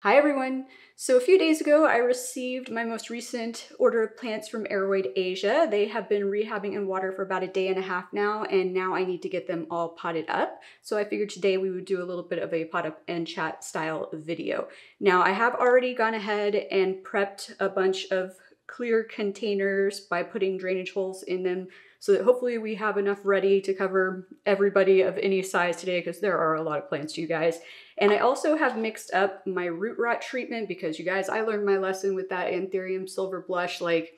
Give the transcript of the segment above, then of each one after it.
Hi everyone! So a few days ago I received my most recent order of plants from Coit Asia. They have been rehabbing in water for about a day and a half now, and now I need to get them all potted up. So I figured today we would do a little bit of a pot up and chat style video. Now I have already gone ahead and prepped a bunch of clear containers by putting drainage holes in them so that hopefully we have enough ready to cover everybody of any size today, because there are a lot of plants, you guys. And I also have mixed up my root rot treatment because, you guys, I learned my lesson with that Anthurium silver blush. Like,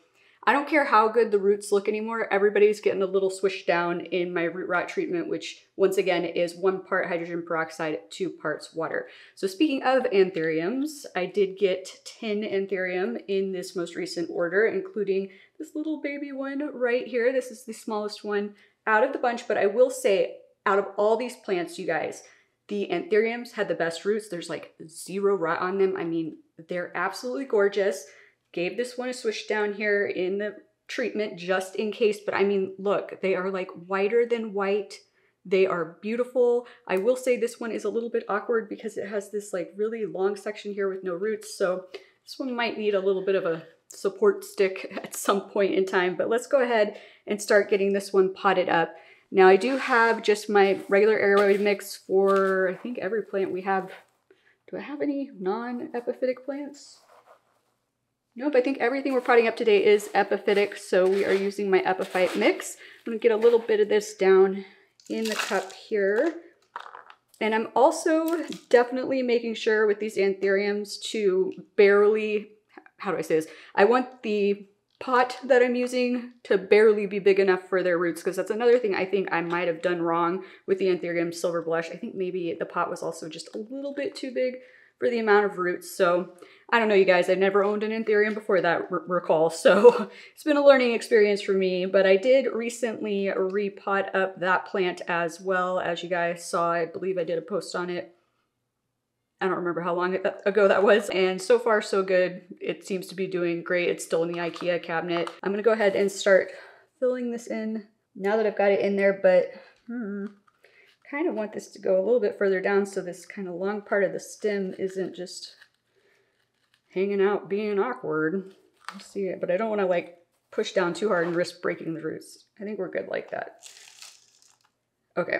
I don't care how good the roots look anymore. Everybody's getting a little swish down in my root rot treatment, which once again is 1 part hydrogen peroxide, 2 parts water. So speaking of anthuriums, I did get 10 anthurium in this most recent order, including this little baby one right here. This is the smallest one out of the bunch, but I will say, out of all these plants, you guys, the anthuriums had the best roots. There's like 0 rot on them. I mean, they're absolutely gorgeous. Gave this one a swish down here in the treatment just in case, but I mean, look, they are like whiter than white. They are beautiful. I will say this one is a little bit awkward because it has this like really long section here with no roots. So this one might need a little bit of a support stick at some point in time, but let's go ahead and start getting this one potted up. Now I do have just my regular aeroid mix for, I think, every plant we have. Do I have any non-epiphytic plants? Nope, I think everything we're potting up today is epiphytic, so we are using my epiphyte mix. I'm gonna get a little bit of this down in the cup here. And I'm also definitely making sure with these anthuriums to barely, how do I say this? I want the pot that I'm using to barely be big enough for their roots, because that's another thing I think I might have done wrong with the Anthurium Silver Blush. I think maybe the pot was also just a little bit too big for the amount of roots. So I don't know, you guys, I've never owned an Anthurium before that recall, so it's been a learning experience for me. But I did recently repot up that plant as well. As you guys saw, I believe I did a post on it. I don't remember how long ago that was, and so far so good. It seems to be doing great. It's still in the IKEA cabinet. I'm gonna go ahead and start filling this in now that I've got it in there, but kind of want this to go a little bit further down so this kind of long part of the stem isn't just hanging out being awkward. Let's see it, but I don't want to like push down too hard and risk breaking the roots. I think we're good like that. Okay,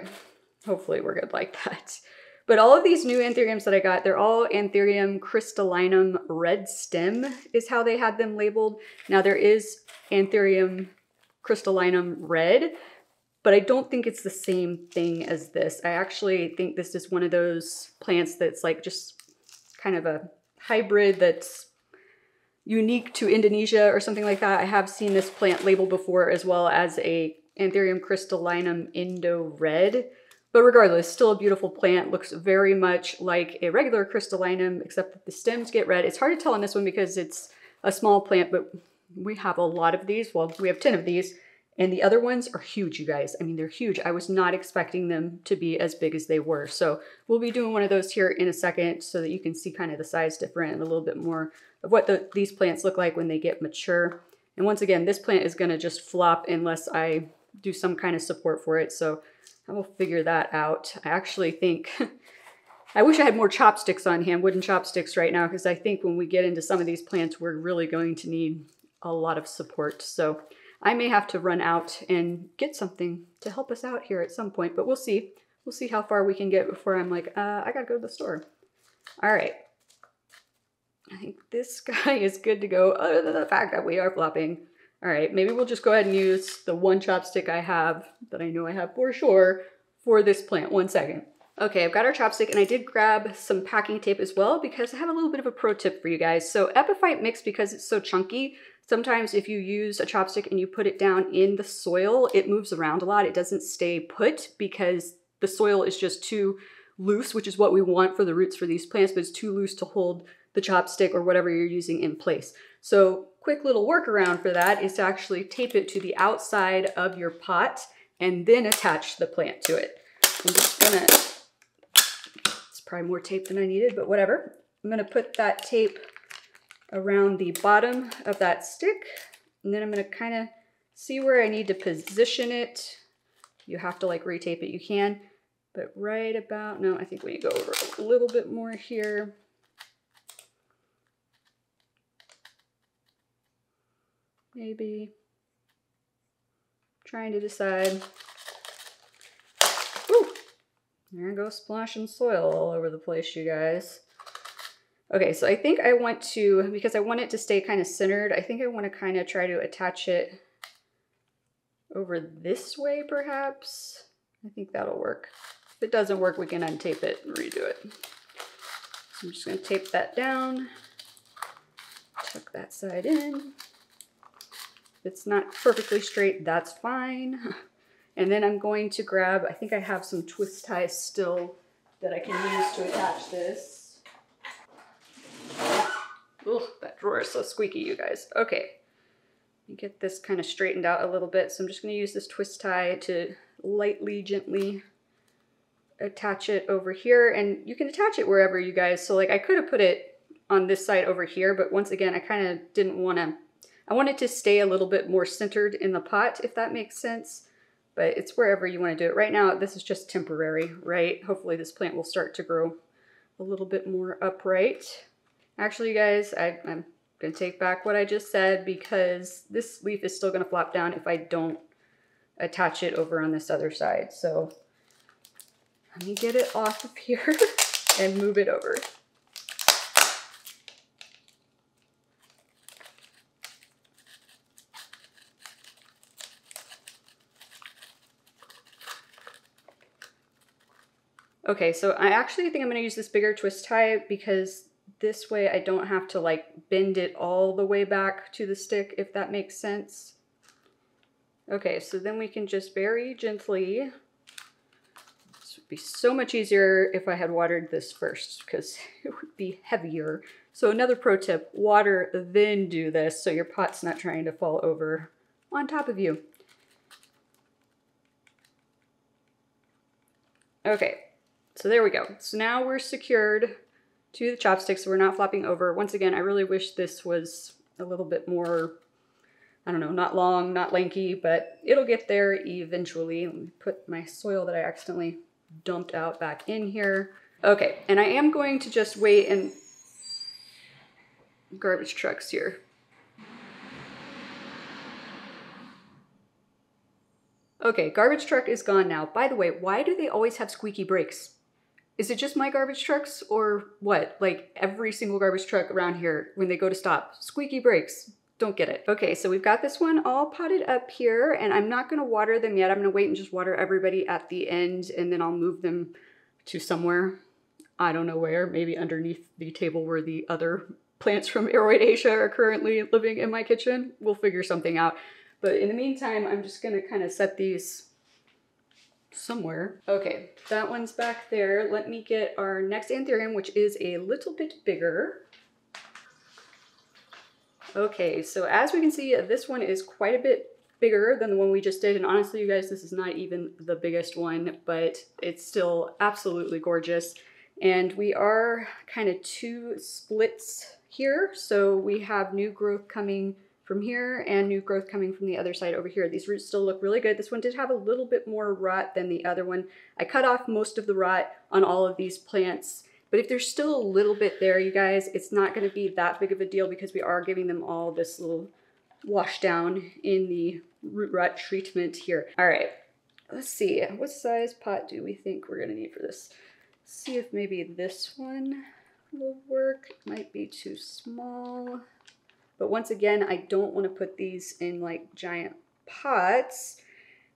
hopefully we're good like that. But all of these new anthuriums that I got, they're all Anthurium crystallinum red stem is how they had them labeled. Now there is Anthurium crystallinum red, but I don't think it's the same thing as this. I actually think this is one of those plants that's like just kind of a hybrid that's unique to Indonesia or something like that. I have seen this plant labeled before, as well as a Anthurium crystallinum Indo red. But regardless, still a beautiful plant. Looks very much like a regular crystallinum, except that the stems get red. It's hard to tell on this one because it's a small plant, but we have a lot of these. Well, we have 10 of these, and the other ones are huge, you guys. I mean, they're huge. I was not expecting them to be as big as they were. So we'll be doing one of those here in a second so that you can see kind of the size difference and a little bit more of what these plants look like when they get mature. And once again, this plant is gonna just flop unless I do some kind of support for it. So I will figure that out. I actually think, I wish I had more chopsticks on hand, wooden chopsticks right now, because I think when we get into some of these plants, we're really going to need a lot of support. So I may have to run out and get something to help us out here at some point, but we'll see. We'll see how far we can get before I'm like, I gotta go to the store. All right. I think this guy is good to go, other than the fact that we are flopping. All right, maybe we'll just go ahead and use the one chopstick I have, that I know I have for sure, for this plant. 1 second. Okay, I've got our chopstick, and I did grab some packing tape as well because I have a little bit of a pro tip for you guys. So epiphyte mix, because it's so chunky, sometimes if you use a chopstick and you put it down in the soil, it moves around a lot. It doesn't stay put because the soil is just too loose, which is what we want for the roots for these plants, but it's too loose to hold the chopstick or whatever you're using in place. So quick little workaround for that is to actually tape it to the outside of your pot and then attach the plant to it. I'm just gonna, it's probably more tape than I needed, but whatever. I'm gonna put that tape around the bottom of that stick, and then I'm gonna kind of see where I need to position it. You have to like retape it, you can, but right about, no, I think we go over a little bit more here. maybe. Trying to decide. Woo! There goes splashing soil all over the place, you guys. Okay, so I think I want to, because I want it to stay kind of centered, I think I want to kind of try to attach it over this way, perhaps. I think that'll work. If it doesn't work, we can untape it and redo it. So I'm just going to tape that down, tuck that side in. If it's not perfectly straight, that's fine. And then I'm going to grab, I think I have some twist ties still that I can use to attach this. Ugh, that drawer is so squeaky, you guys. Okay, let me get this kind of straightened out a little bit. So I'm just going to use this twist tie to lightly, gently attach it over here. And you can attach it wherever, you guys. So like I could have put it on this side over here, but once again, I kind of didn't want to, I want it to stay a little bit more centered in the pot, if that makes sense. But it's wherever you want to do it. Right now, this is just temporary, right? Hopefully this plant will start to grow a little bit more upright. Actually, you guys, I'm going to take back what I just said, because this leaf is still going to flop down if I don't attach it over on this other side. So let me get it off of here and move it over. Okay, so I actually think I'm going to use this bigger twist tie, because this way I don't have to like bend it all the way back to the stick, if that makes sense. Okay, so then we can just very gently, this would be so much easier if I had watered this first, because it would be heavier. So another pro tip, water, then do this, so your pot's not trying to fall over on top of you. Okay, so there we go. So now we're secured to the chopsticks, so we're not flopping over. Once again, I really wish this was a little bit more, I don't know, not long, not lanky, but it'll get there eventually. Let me put my soil that I accidentally dumped out back in here. Okay, and I am going to just wait and garbage trucks here. Okay, garbage truck is gone now. By the way, why do they always have squeaky brakes? Is it just my garbage trucks or what? Like every single garbage truck around here, when they go to stop, squeaky brakes. Don't get it. Okay, so we've got this one all potted up here, and I'm not gonna water them yet. I'm gonna wait and just water everybody at the end, and then I'll move them to somewhere. I don't know where, maybe underneath the table where the other plants from Aroid Asia are currently living in my kitchen. We'll figure something out. But in the meantime, I'm just gonna kind of set these somewhere. Okay, that one's back there. Let me get our next anthurium, which is a little bit bigger. Okay, so as we can see, this one is quite a bit bigger than the one we just did. And honestly, you guys, this is not even the biggest one, but it's still absolutely gorgeous. And we are kind of two splits here. So we have new growth coming from here and new growth coming from the other side over here. These roots still look really good. This one did have a little bit more rot than the other one. I cut off most of the rot on all of these plants, but if there's still a little bit there, you guys, it's not going to be that big of a deal, because we are giving them all this little wash down in the root rot treatment here. All right, let's see. What size pot do we think we're going to need for this? Let's see if maybe this one will work. It might be too small. But once again, I don't want to put these in like giant pots.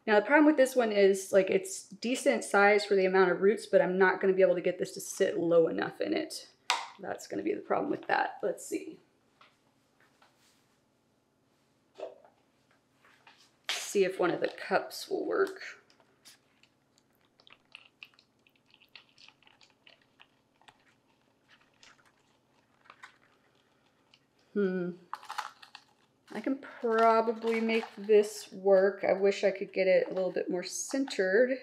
Now the problem with this one is like it's decent size for the amount of roots, but I'm not going to be able to get this to sit low enough in it. That's going to be the problem with that. Let's see. See if one of the cups will work. I can probably make this work. I wish I could get it a little bit more centered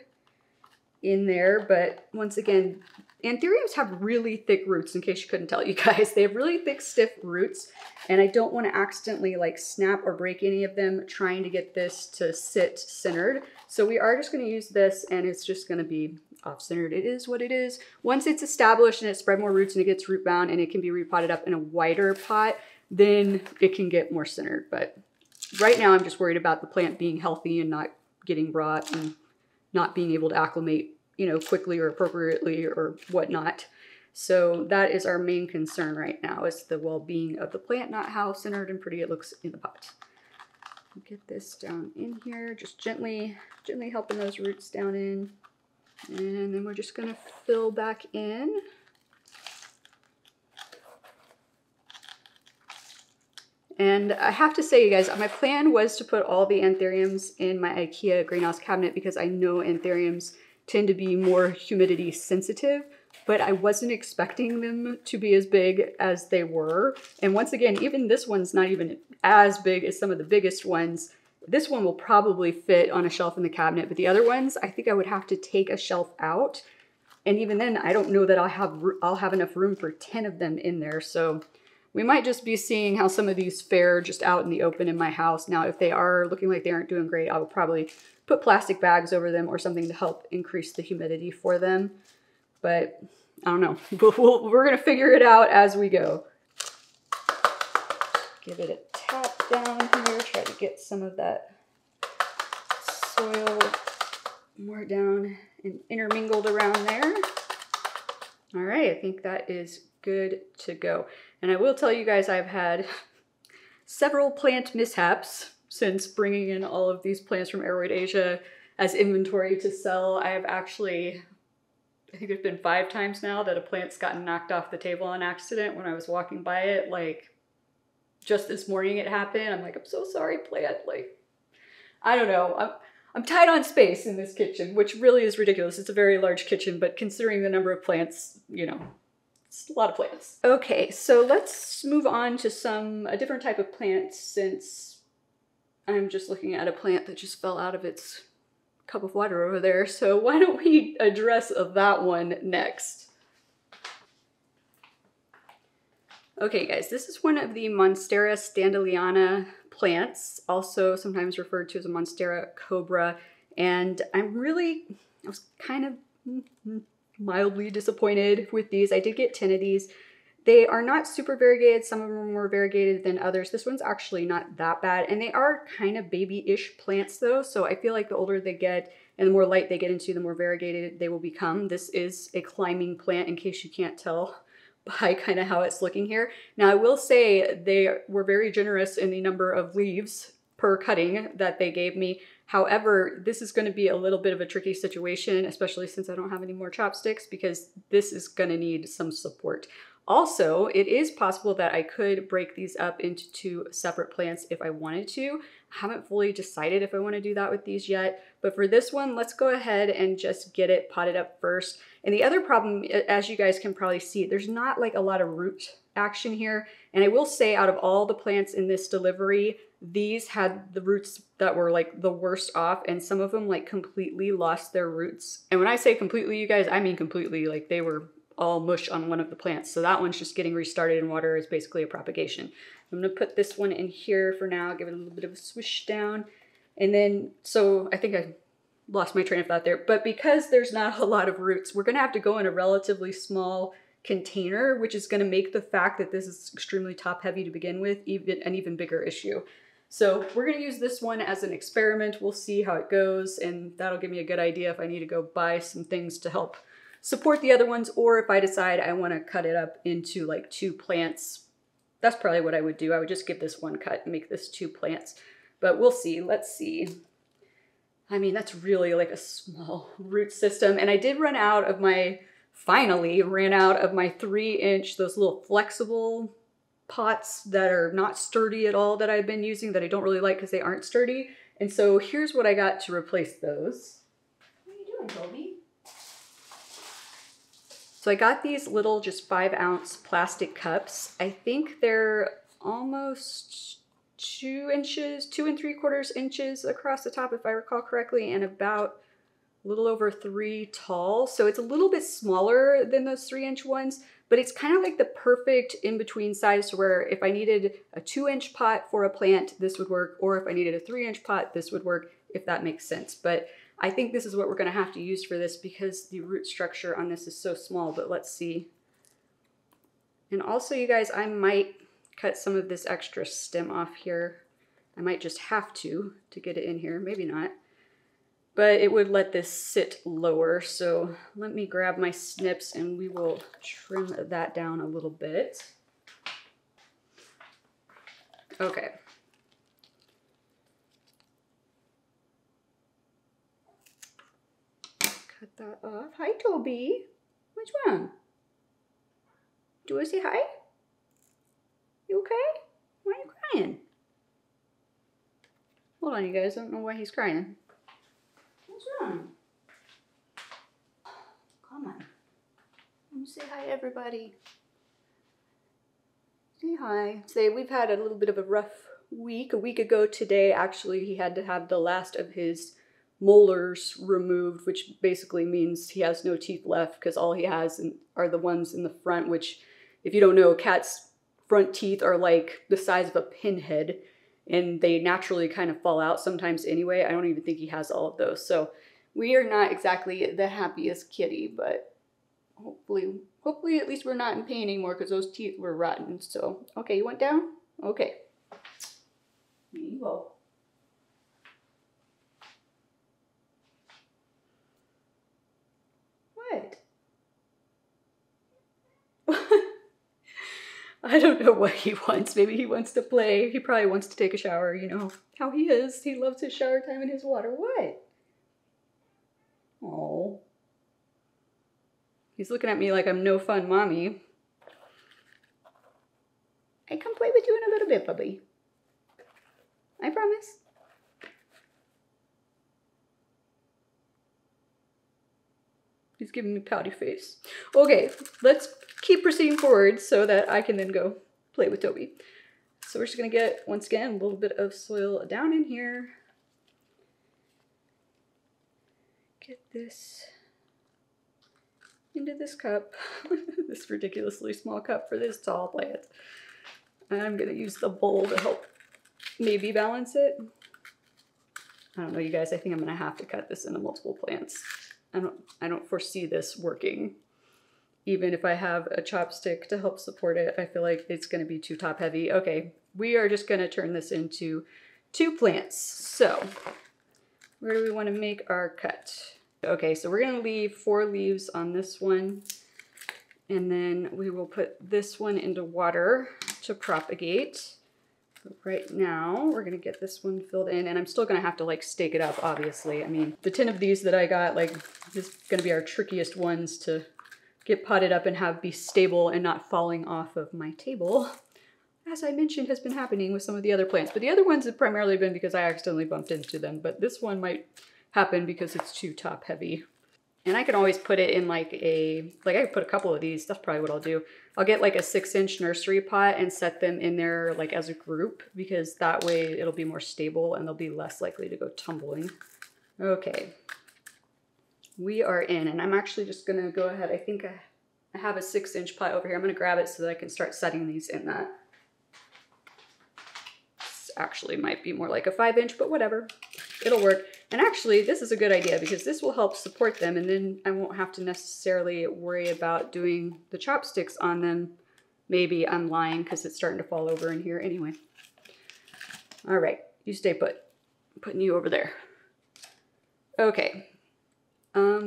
in there, but once again, anthuriums have really thick roots, in case you couldn't tell, you guys. They have really thick, stiff roots, and I don't want to accidentally like snap or break any of them trying to get this to sit centered. So we are just going to use this, and it's just going to be off-centered. It is what it is. Once it's established and it's spread more roots and it gets root bound and it can be repotted up in a wider pot, then it can get more centered. But right now I'm just worried about the plant being healthy and not getting rot and not being able to acclimate, you know, quickly or appropriately or whatnot. So that is our main concern right now, is the well-being of the plant, not how centered and pretty it looks in the pot. Get this down in here, just gently helping those roots down in. And then we're just gonna fill back in. And I have to say, you guys, my plan was to put all the anthuriums in my IKEA greenhouse cabinet because I know anthuriums tend to be more humidity sensitive, but I wasn't expecting them to be as big as they were. And once again, even this one's not even as big as some of the biggest ones. This one will probably fit on a shelf in the cabinet, but the other ones, I think I would have to take a shelf out. And even then, I don't know that I'll have enough room for 10 of them in there. So we might just be seeing how some of these fare just out in the open in my house. Now, if they are looking like they aren't doing great, I will probably put plastic bags over them or something to help increase the humidity for them. But I don't know. We're going to figure it out as we go. Give it a tap down here. Try to get some of that soil more down and intermingled around there. All right, I think that is good to go. And I will tell you guys, I've had several plant mishaps since bringing in all of these plants from Coit Rd Asia as inventory to sell. I have actually, I think it's been 5 times now that a plant's gotten knocked off the table on accident when I was walking by it. Like, just this morning it happened. I'm like, I'm so sorry, plant. Like, I don't know. I'm tight on space in this kitchen, which really is ridiculous. It's a very large kitchen, but considering the number of plants, you know, it's a lot of plants. Okay, so let's move on to a different type of plant, since I'm just looking at a plant that just fell out of its cup of water over there. So why don't we address that one next? Okay guys, this is one of the Monstera standalliana plants, also sometimes referred to as a Monstera cobra. And I was kind of mildly disappointed with these. I did get 10 of these. They are not super variegated. Some of them are more variegated than others. This one's actually not that bad. And they are kind of baby-ish plants though. So I feel like the older they get and the more light they get into, the more variegated they will become. This is a climbing plant, in case you can't tell by kind of how it's looking here. Now I will say they were very generous in the number of leaves per cutting that they gave me. However, this is going to be a little bit of a tricky situation, especially since I don't have any more chopsticks, because this is going to need some support. Also, it is possible that I could break these up into 2 separate plants if I wanted to. I haven't fully decided if I want to do that with these yet, but for this one, let's go ahead and just get it potted up first. And the other problem, as you guys can probably see, there's not like a lot of root action here. And I will say, out of all the plants in this delivery, these had the roots that were like the worst off, and some of them like completely lost their roots. And when I say completely, you guys, I mean completely. Like, they were all mush on one of the plants. So that one's just getting restarted in water, is basically a propagation. I'm gonna put this one in here for now, give it a little bit of a swish down. And then, so I think I lost my train of thought there, but because there's not a lot of roots, we're gonna have to go in a relatively small container, which is gonna make the fact that this is extremely top heavy to begin with an even bigger issue. So we're gonna use this one as an experiment. We'll see how it goes, and that'll give me a good idea if I need to go buy some things to help support the other ones, or if I decide I want to cut it up into like 2 plants. That's probably what I would do. I would just give this one cut and make this 2 plants, but we'll see. Let's see. I mean, that's really like a small root system. And I did finally ran out of my 3-inch, those little flexible pots that are not sturdy at all, that I've been using, that I don't really like because they aren't sturdy. And so here's what I got to replace those. What are you doing, Toby? So I got these little just 5-ounce plastic cups. I think they're almost 2 inches, 2 3/4 inches across the top, if I recall correctly, and about a little over 3 tall. So it's a little bit smaller than those 3-inch ones, but it's kind of like the perfect in-between size, where if I needed a 2-inch pot for a plant, this would work, or if I needed a 3-inch pot, this would work, if that makes sense. But I think this is what we're gonna have to use for this, because the root structure on this is so small, but let's see. And also, you guys, I might cut some of this extra stem off here. I might just have to get it in here, maybe not. But it would let this sit lower, so let me grab my snips and we will trim that down a little bit. Okay. Cut that off. Hi, Toby. What's wrong? Do I say hi? You okay? Why are you crying? Hold on, you guys. I don't know why he's crying. What's wrong? Come on. Let me say hi to everybody. Say hi. Say we've had a little bit of a rough week. A week ago today, actually, he had to have the last of his molars removed, which basically means he has no teeth left because all he has are the ones in the front, which, if you don't know, cats' front teeth are like the size of a pinhead and they naturally kind of fall out sometimes anyway. I don't even think he has all of those. So we are not exactly the happiest kitty, but hopefully at least we're not in pain anymore because those teeth were rotten. So, okay, you went down? Okay. You go. I don't know what he wants. Maybe he wants to play. He probably wants to take a shower. You know how he is. He loves his shower time and his water. What? Oh. He's looking at me like I'm no fun mommy. I come play with you in a little bit, puppy. I promise. He's giving me pouty face. Okay, let's keep proceeding forward so that I can then go play with Toby. So we're just gonna get, once again, a little bit of soil down in here. Get this into this cup, this ridiculously small cup for this tall plant. And I'm gonna use the bowl to help maybe balance it. I don't know, you guys, I think I'm gonna have to cut this into multiple plants. I don't foresee this working. Even if I have a chopstick to help support it, I feel like it's gonna be too top heavy. Okay, we are just gonna turn this into 2 plants. So, where do we wanna make our cut? Okay, so we're gonna leave 4 leaves on this one, and then we will put this one into water to propagate. Right now, we're gonna get this one filled in, and I'm still gonna have to like stake it up, obviously. I mean, the 10 of these that I got, like, this is gonna be our trickiest ones to get potted up and have be stable and not falling off of my table. As I mentioned, has been happening with some of the other plants, but the other ones have primarily been because I accidentally bumped into them, but this one might happen because it's too top heavy. And I can always put it in like I could put a couple of these, that's probably what I'll do. I'll get like a 6-inch nursery pot and set them in there like as a group, because that way it'll be more stable and they'll be less likely to go tumbling. Okay, we are in, and I'm actually just gonna go ahead. I think I have a 6-inch pot over here. I'm gonna grab it so that I can start setting these in that. This actually might be more like a 5-inch, but whatever, it'll work. And actually, this is a good idea because this will help support them, and then I won't have to necessarily worry about doing the chopsticks on them. Maybe I'm lying because it's starting to fall over in here anyway. All right, you stay put. I'm putting you over there. Okay.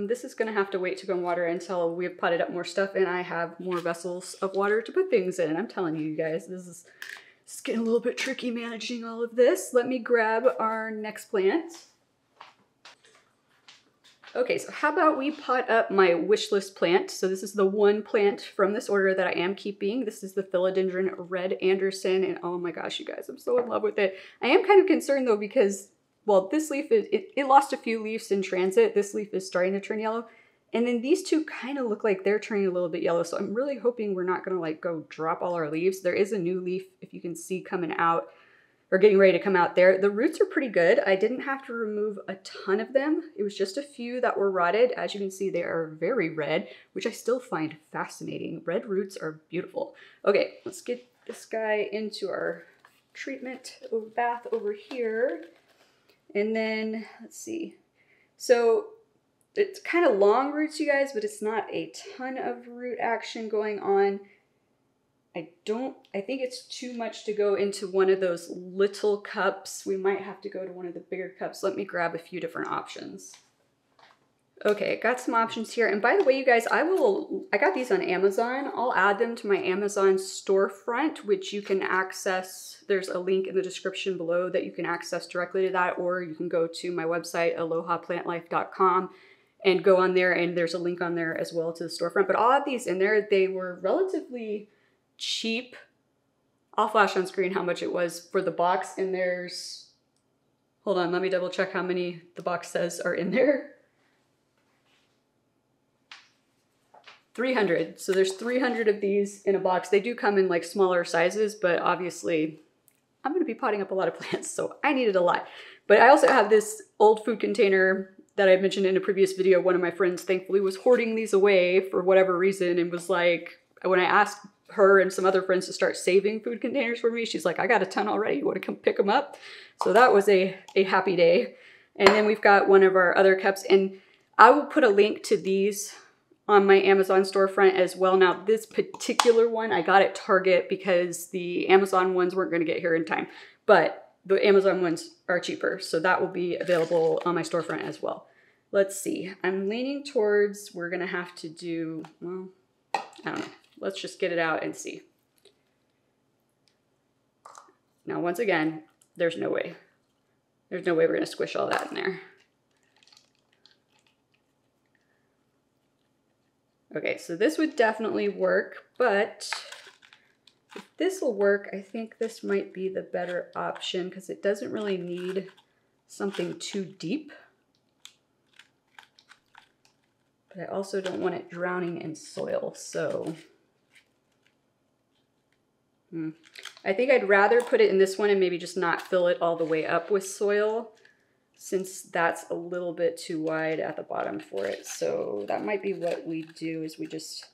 This is gonna have to wait to go in water until we've potted up more stuff and I have more vessels of water to put things in. I'm telling you guys, this is getting a little bit tricky managing all of this. Let me grab our next plant. Okay, so how about we pot up my wish list plant? So this is the one plant from this order that I am keeping. This is the Philodendron Red Anderson, and oh my gosh, you guys, I'm so in love with it. I am kind of concerned though because, well, this leaf, it lost a few leaves in transit. This leaf is starting to turn yellow. And then these two kind of look like they're turning a little bit yellow. So I'm really hoping we're not gonna like go drop all our leaves. There is a new leaf, if you can see, coming out, or getting ready to come out there. The roots are pretty good. I didn't have to remove a ton of them. It was just a few that were rotted. As you can see, they are very red, which I still find fascinating. Red roots are beautiful. Okay, let's get this guy into our treatment bath over here. And then, let's see. So it's kind of long roots, you guys, but it's not a ton of root action going on. I think it's too much to go into one of those little cups. We might have to go to one of the bigger cups. Let me grab a few different options. Okay, got some options here. And by the way, you guys, I got these on Amazon. I'll add them to my Amazon storefront, which you can access. There's a link in the description below that you can access directly to that, or you can go to my website, alohaplantlife.com, and go on there, and there's a link on there as well to the storefront. But I'll add these in there. They were relatively cheap. I'll flash on screen how much it was for the box, and there's, hold on, let me double check how many the box says are in there. 300. So there's 300 of these in a box. They do come in like smaller sizes, but obviously I'm going to be potting up a lot of plants, so I needed a lot. But I also have this old food container that I mentioned in a previous video. One of my friends thankfully was hoarding these away for whatever reason, and was like, when I asked her and some other friends to start saving food containers for me, she's like, I got a ton already. You want to come pick them up? So that was a happy day. And then we've got one of our other cups, and I will put a link to these on my Amazon storefront as well. Now, this particular one I got at Target because the Amazon ones weren't going to get here in time, but the Amazon ones are cheaper, so that will be available on my storefront as well. Let's see. I'm leaning towards we're going to have to do, well, I don't know. Let's just get it out and see. Now, once again, there's no way. There's no way we're going to squish all that in there. Okay, so this would definitely work, but if this will work, I think this might be the better option because it doesn't really need something too deep. But I also don't want it drowning in soil, so I think I'd rather put it in this one and maybe just not fill it all the way up with soil, since that's a little bit too wide at the bottom for it. So that might be what we do, is we just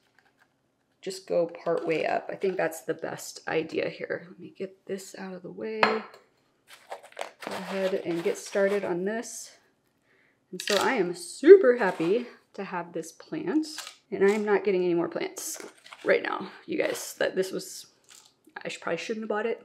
go part way up. I think that's the best idea here. Let me get this out of the way. Go ahead and get started on this. And so I am super happy to have this plant, and I am not getting any more plants right now, you guys. That this was, I probably shouldn't have bought it,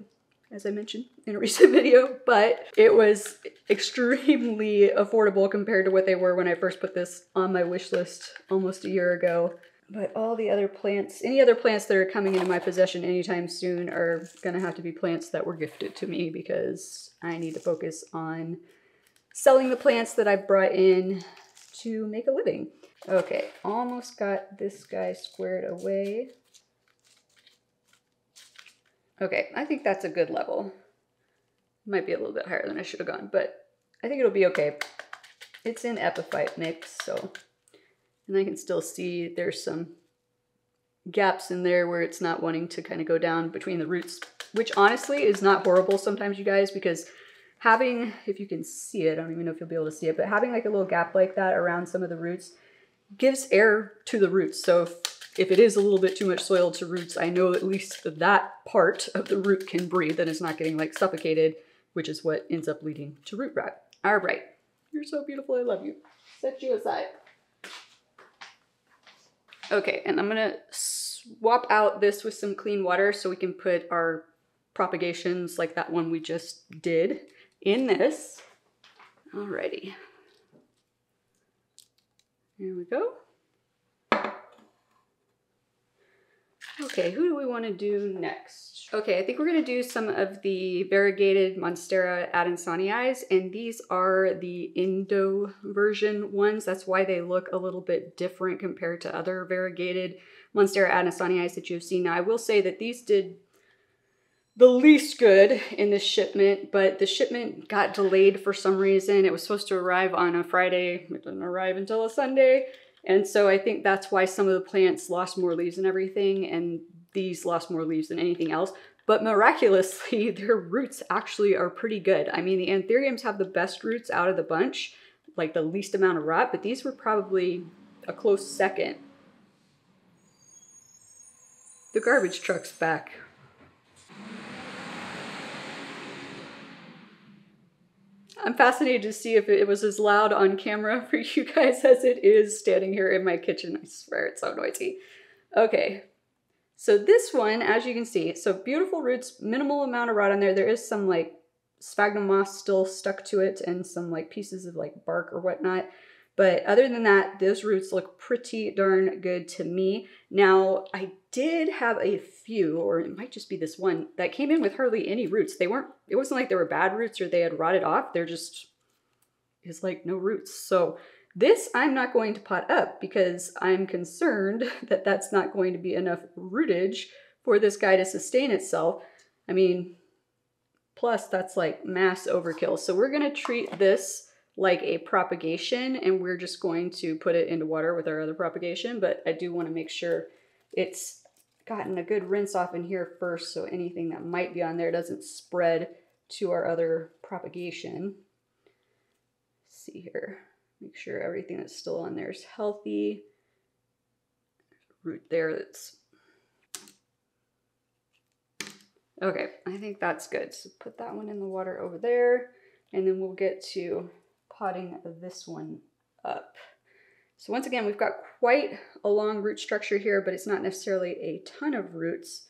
as I mentioned in a recent video, but it was extremely affordable compared to what they were when I first put this on my wish list almost a year ago. But all the other plants, any other plants that are coming into my possession anytime soon are gonna have to be plants that were gifted to me, because I need to focus on selling the plants that I brought in to make a living. Okay, almost got this guy squared away. Okay, I think that's a good level. Might be a little bit higher than I should have gone, but I think it'll be okay. It's in epiphyte mix, so, and I can still see there's some gaps in there where it's not wanting to kind of go down between the roots, which honestly is not horrible sometimes, you guys, because having, if you can see it, I don't even know if you'll be able to see it, but having like a little gap like that around some of the roots gives air to the roots. So if it is a little bit too much soil to roots, I know at least that part of the root can breathe and it's not getting like suffocated, which is what ends up leading to root rot. All right, you're so beautiful, I love you. Set you aside. Okay, and I'm gonna swap out this with some clean water so we can put our propagations, like that one we just did, in this. Alrighty. Here we go. Okay, who do we want to do next? Okay, I think we're going to do some of the variegated Monstera adansonii, and these are the Indo version ones. That's why they look a little bit different compared to other variegated Monstera adansonii that you've seen. Now, I will say that these did the least good in this shipment, but the shipment got delayed for some reason. It was supposed to arrive on a Friday. It didn't arrive until a Sunday. And so I think that's why some of the plants lost more leaves and everything, and these lost more leaves than anything else. But miraculously, their roots actually are pretty good. I mean, the anthuriums have the best roots out of the bunch, like the least amount of rot, but these were probably a close second. The garbage truck's back. I'm fascinated to see if it was as loud on camera for you guys as it is standing here in my kitchen. I swear it's so noisy. Okay, So this one, as you can see, so beautiful roots, minimal amount of rot on there. There is some like sphagnum moss still stuck to it and some like pieces of like bark or whatnot. But other than that, those roots look pretty darn good to me. Now, I did have a few, or it might just be this one, that came in with hardly any roots. It wasn't like they were bad roots or they had rotted off. They're just, it's like no roots. So this I'm not going to pot up because I'm concerned that that's not going to be enough rootage for this guy to sustain itself. I mean, plus that's like mass overkill. So we're gonna treat this like a propagation and we're just going to put it into water with our other propagation. But I do want to make sure it's gotten a good rinse off in here first so anything that might be on there doesn't spread to our other propagation. Let's see here. Make sure everything that's still on there is healthy. Root there that's... Okay, I think that's good. So put that one in the water over there and then we'll get to potting this one up. So once again, we've got quite a long root structure here, but it's not necessarily a ton of roots.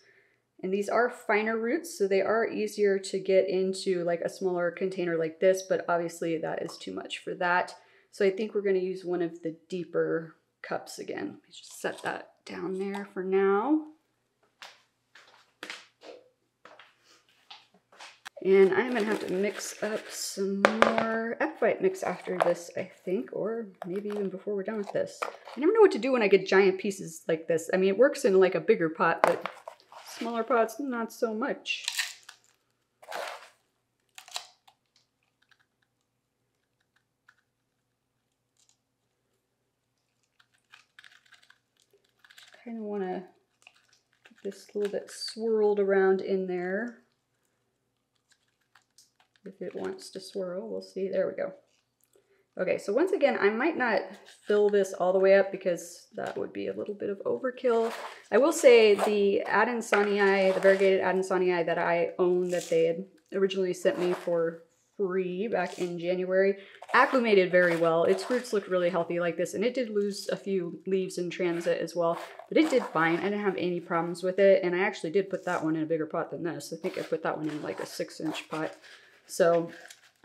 And these are finer roots, so they are easier to get into like a smaller container like this, but obviously that is too much for that. So I think we're going to use one of the deeper cups again. Let me just set that down there for now. And I'm gonna have to mix up some more epiphyte mix after this, I think, or maybe even before we're done with this. I never know what to do when I get giant pieces like this. I mean, it works in like a bigger pot, but smaller pots, not so much. Kind of wanna get this a little bit swirled around in there. If it wants to swirl, we'll see. There we go. Okay, so once again, I might not fill this all the way up because that would be a little bit of overkill. I will say the Adansonii, the variegated Adansonii that I own that they had originally sent me for free back in January, acclimated very well. Its roots looked really healthy like this, and it did lose a few leaves in transit as well, but it did fine. I didn't have any problems with it, and I actually did put that one in a bigger pot than this. I think I put that one in like a 6-inch pot. So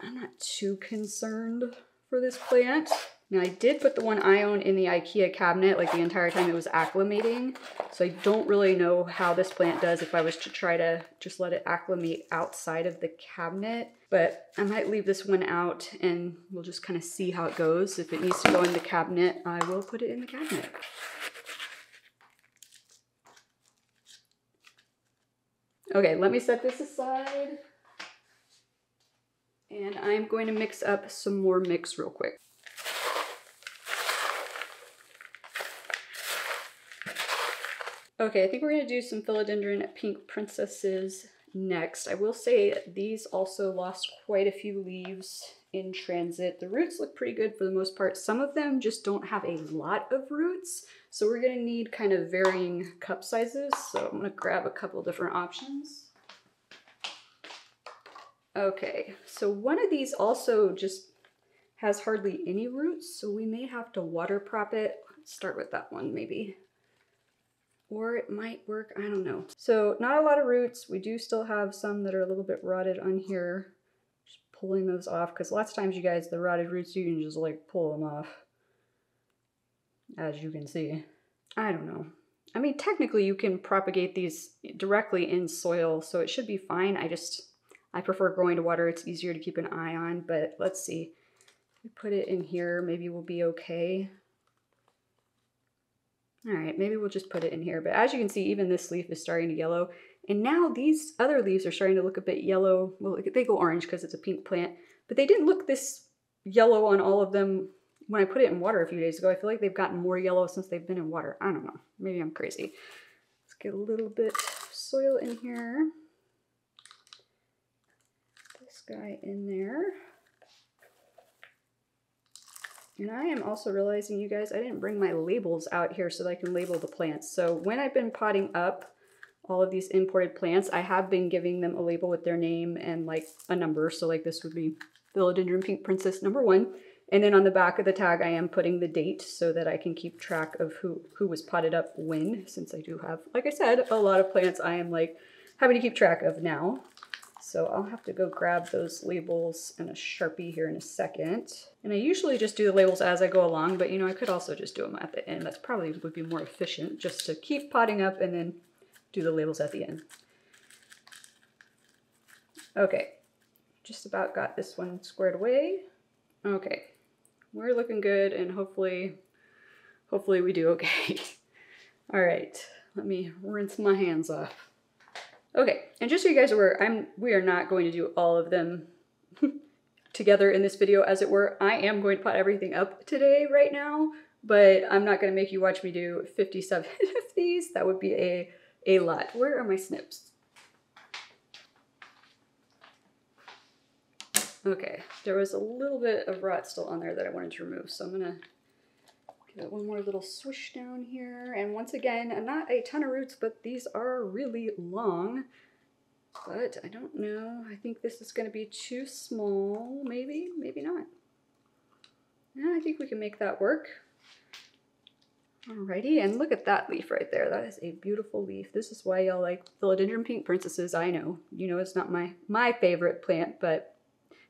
I'm not too concerned for this plant. Now I did put the one I own in the IKEA cabinet like the entire time it was acclimating. So I don't really know how this plant does if I was to try to just let it acclimate outside of the cabinet. But I might leave this one out and we'll just kind of see how it goes. If it needs to go in the cabinet, I will put it in the cabinet. Okay, let me set this aside. And I'm going to mix up some more mix real quick. Okay, I think we're going to do some philodendron pink princesses next. I will say these also lost quite a few leaves in transit. The roots look pretty good for the most part. Some of them just don't have a lot of roots, so we're going to need kind of varying cup sizes. So I'm going to grab a couple different options. Okay, so one of these also just has hardly any roots, so we may have to water prop it. Let's start with that one maybe. Or it might work, I don't know. So not a lot of roots. We do still have some that are a little bit rotted on here. Just pulling those off, because lots of times you guys, the rotted roots, you can just like pull them off. As you can see. I don't know. I mean, technically you can propagate these directly in soil, so it should be fine. I prefer growing to water. It's easier to keep an eye on, but let's see. If we put it in here, maybe we'll be okay. All right, maybe we'll just put it in here. But as you can see, even this leaf is starting to yellow. And now these other leaves are starting to look a bit yellow. Well, they go orange because it's a pink plant, but they didn't look this yellow on all of them when I put it in water a few days ago. I feel like they've gotten more yellow since they've been in water. I don't know, maybe I'm crazy. Let's get a little bit of soil in here. This guy in there. And I am also realizing, you guys, I didn't bring my labels out here so that I can label the plants. So when I've been potting up all of these imported plants, I have been giving them a label with their name and like a number. So like this would be Philodendron Pink Princess #1. And then on the back of the tag, I am putting the date so that I can keep track of who was potted up when, since I do have, like I said, a lot of plants I am like having to keep track of now. So I'll have to go grab those labels and a Sharpie here in a second. And I usually just do the labels as I go along, but you know, I could also just do them at the end. That's probably would be more efficient, just to keep potting up and then do the labels at the end. Okay, just about got this one squared away. Okay, we're looking good, and hopefully we do okay. All right, let me rinse my hands off. Okay, and just so you guys are aware, we are not going to do all of them together in this video, as it were. I am going to pot everything up today right now, but I'm not going to make you watch me do 57 of these. That would be a lot. Where are my snips? Okay, there was a little bit of rot still on there that I wanted to remove, so I'm gonna give it one more little swish down here. And once again, not a ton of roots, but these are really long. But I don't know. I think this is gonna be too small. Maybe, maybe not. Yeah, I think we can make that work. Alrighty, and look at that leaf right there. That is a beautiful leaf. This is why y'all like philodendron pink princesses. I know. You know it's not my favorite plant, but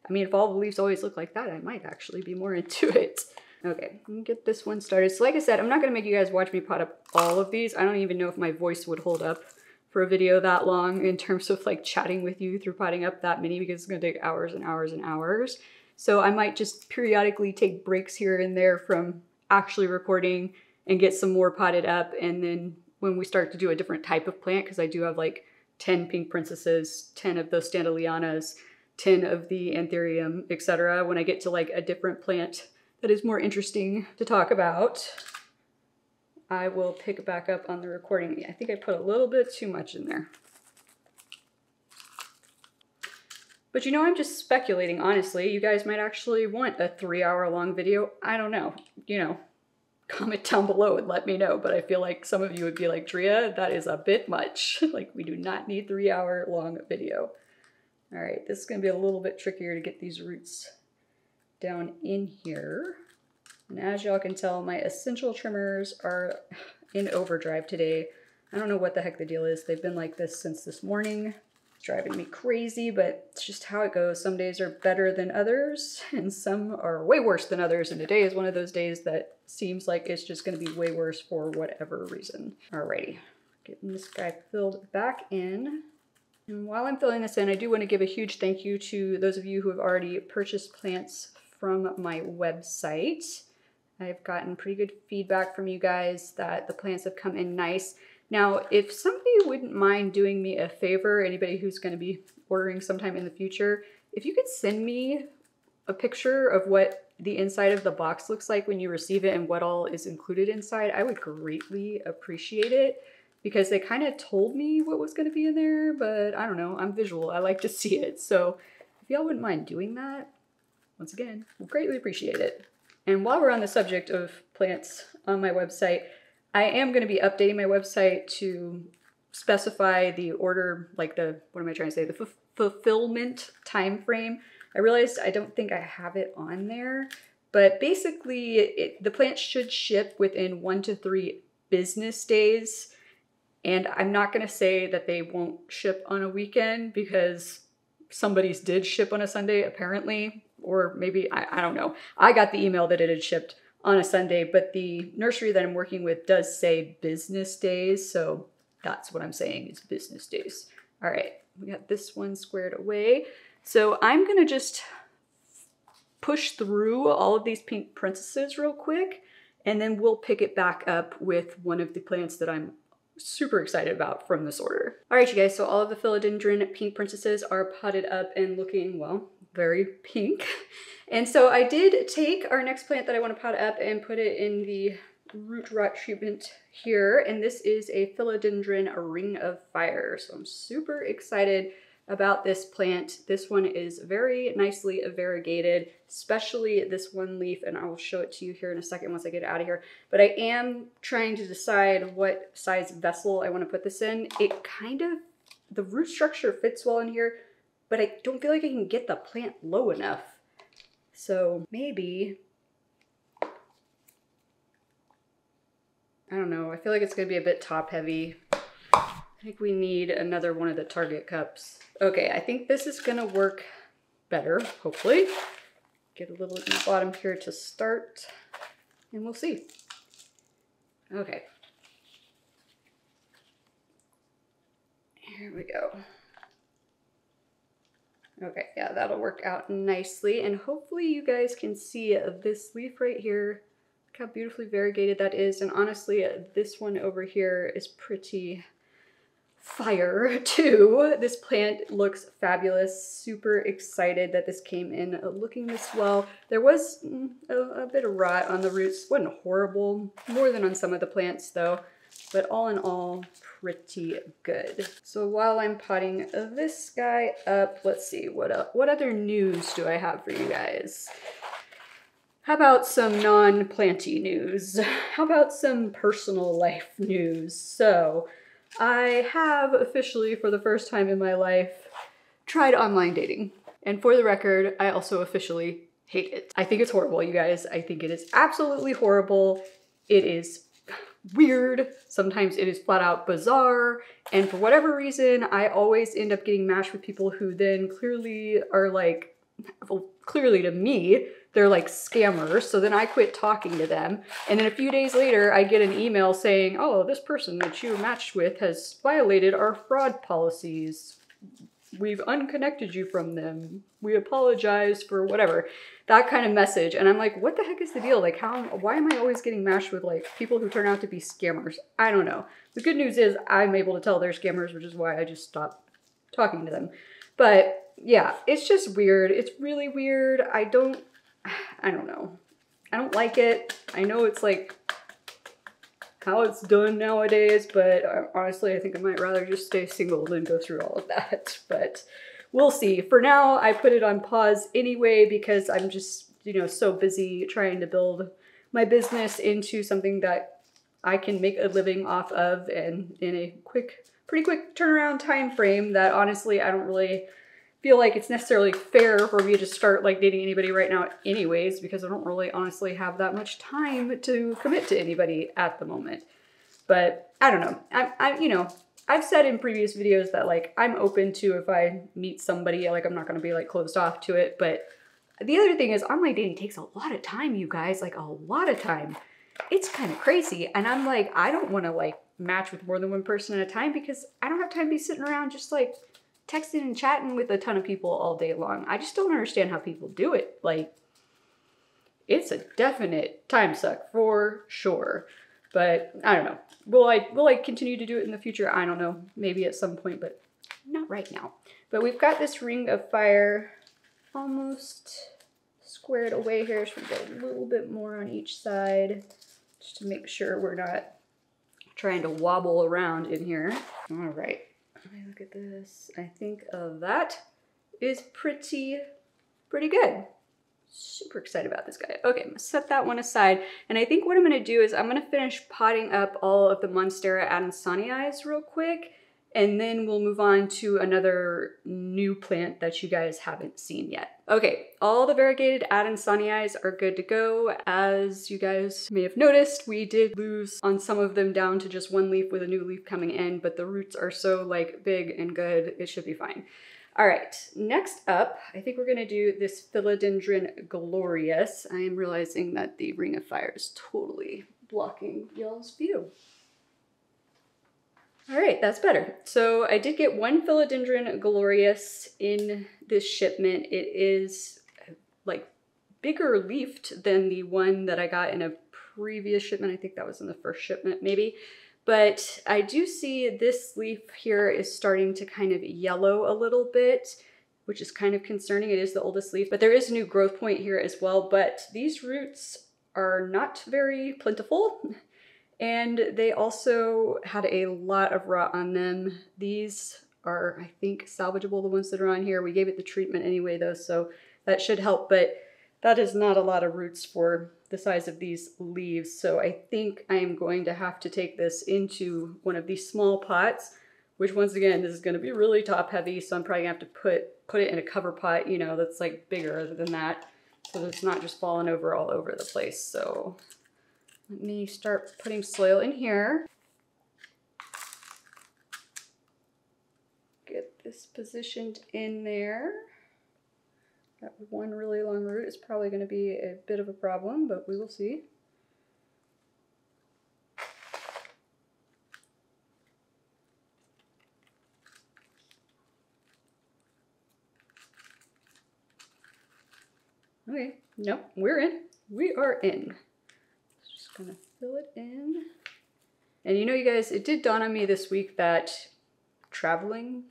I mean, if all the leaves always look like that, I might actually be more into it. Okay, let me get this one started. So like I said, I'm not gonna make you guys watch me pot up all of these. I don't even know if my voice would hold up for a video that long in terms of like chatting with you through potting up that many, because it's gonna take hours and hours and hours. So I might just periodically take breaks here and there from actually recording and get some more potted up. And then when we start to do a different type of plant, because I do have like 10 pink princesses, 10 of those standolianas, 10 of the anthurium, etc. When I get to like a different plant that is more interesting to talk about, I will pick it back up on the recording. I think I put a little bit too much in there. But you know, I'm just speculating, honestly. You guys might actually want a 3-hour-long video. I don't know. You know, comment down below and let me know. But I feel like some of you would be like, Drea, that is a bit much. Like, we do not need 3-hour-long video. All right, this is gonna be a little bit trickier to get these roots down in here. And as y'all can tell, my essential trimmers are in overdrive today. I don't know what the heck the deal is. They've been like this since this morning. It's driving me crazy, but it's just how it goes. Some days are better than others, and some are way worse than others. And today is one of those days that seems like it's just gonna be way worse for whatever reason. Alrighty, getting this guy filled back in. And while I'm filling this in, I do want to give a huge thank you to those of you who have already purchased plants from my website. I've gotten pretty good feedback from you guys that the plants have come in nice. Now, if somebody wouldn't mind doing me a favor, anybody who's going to be ordering sometime in the future, if you could send me a picture of what the inside of the box looks like when you receive it and what all is included inside, I would greatly appreciate it. Because they kind of told me what was going to be in there, but I don't know, I'm visual, I like to see it. So if y'all wouldn't mind doing that, once again, we'll greatly appreciate it. And while we're on the subject of plants on my website, I am going to be updating my website to specify the order, like the, what am I trying to say, the fulfillment time frame. I realized I don't think I have it on there, but basically the plants should ship within 1 to 3 business days. And I'm not going to say that they won't ship on a weekend, because somebody's did ship on a Sunday apparently, or maybe, I don't know. I got the email that it had shipped on a Sunday, but the nursery that I'm working with does say business days. So that's what I'm saying, is business days. All right, we got this one squared away. So I'm going to just push through all of these pink princesses real quick, and then we'll pick it back up with one of the plants that I'm super excited about from this order. All right, you guys, so all of the philodendron pink princesses are potted up and looking, well, very pink. And so I did take our next plant that I want to pot up and put it in the root rot treatment here. And this is a philodendron ring of fire. So I'm super excited about this plant. This one is very nicely variegated, especially this one leaf, and I will show it to you here in a second once I get out of here. But I am trying to decide what size vessel I want to put this in. It kind of, the root structure fits well in here, but I don't feel like I can get the plant low enough. So maybe I don't know. I feel like it's gonna be a bit top heavy. I think we need another one of the Target cups. Okay, I think this is gonna work better, hopefully. Get a little in the bottom here to start, and we'll see. Okay. Here we go. Okay, yeah, that'll work out nicely. And hopefully you guys can see this leaf right here. Look how beautifully variegated that is. And honestly, this one over here is pretty fire too. This plant looks fabulous. Super excited that this came in looking this well. There was a bit of rot on the roots. Wasn't horrible, more than on some of the plants though. But all in all, pretty good. So while I'm potting this guy up, let's see, what other news do I have for you guys? How about some non-planty news? How about some personal life news? So I have officially, for the first time in my life, tried online dating. And for the record, I also officially hate it. I think it's horrible, you guys. I think it is absolutely horrible. It is weird. Sometimes it is flat out bizarre. And for whatever reason, I always end up getting matched with people who then clearly are like, well, clearly to me, they're like scammers. So then I quit talking to them. And then a few days later, I get an email saying, oh, this person that you matched with has violated our fraud policies. We've unconnected you from them. We apologize for whatever. That kind of message. And I'm like, what the heck is the deal? Like, why am I always getting matched with like people who turn out to be scammers? I don't know. The good news is I'm able to tell they're scammers, which is why I just stopped talking to them. But yeah, it's just weird. It's really weird. I don't know. I don't like it. I know it's like how it's done nowadays, but honestly, I think I might rather just stay single than go through all of that. But we'll see. For now, I put it on pause anyway because I'm just, you know, so busy trying to build my business into something that I can make a living off of, and in a pretty quick turnaround time frame that honestly, I don't really feel like it's necessarily fair for me to start like dating anybody right now anyways, because I don't really honestly have that much time to commit to anybody at the moment. But I don't know. You know, I've said in previous videos that like I'm open to if I meet somebody, like I'm not going to be like closed off to it. But the other thing is online dating takes a lot of time, you guys, like a lot of time. It's kind of crazy. And I'm like, I don't want to like match with more than one person at a time because I don't have time to be sitting around just like texting and chatting with a ton of people all day long. I just don't understand how people do it. Like, it's a definite time suck for sure. But I don't know. Will I continue to do it in the future? I don't know. Maybe at some point, but not right now. But we've got this ring of fire almost squared away here. So we get a little bit more on each side just to make sure we're not trying to wobble around in here. All right. Let me look at this. I think that is pretty good. Super excited about this guy. Okay, I'm gonna set that one aside. And I think what I'm gonna do is I'm gonna finish potting up all of the Monstera adansonii real quick, and then we'll move on to another new plant that you guys haven't seen yet. Okay, all the variegated adansonii are good to go. As you guys may have noticed, we did lose on some of them down to just one leaf with a new leaf coming in, but the roots are so like big and good, it should be fine. All right, next up, I think we're gonna do this Philodendron glorious. I am realizing that the ring of fire is totally blocking y'all's view. All right, that's better. So I did get one Philodendron glorious in this shipment. It is like bigger leafed than the one that I got in a previous shipment. I think that was in the first shipment maybe. But I do see this leaf here is starting to kind of yellow a little bit, which is kind of concerning. It is the oldest leaf, but there is a new growth point here as well. But these roots are not very plentiful. And they also had a lot of rot on them. These are, I think, salvageable, the ones that are on here. We gave it the treatment anyway though, so that should help, but that is not a lot of roots for the size of these leaves. So I think I am going to have to take this into one of these small pots, which once again, this is gonna be really top heavy, so I'm probably gonna have to put it in a cover pot, you know, that's like bigger than that, so that it's not just falling over all over the place. So Let me start putting soil in here. Get this positioned in there. That one really long root is probably going to be a bit of a problem, but we will see. Okay, nope, we're in. We are in. Just gonna fill it in. And you know, you guys, it did dawn on me this week that traveling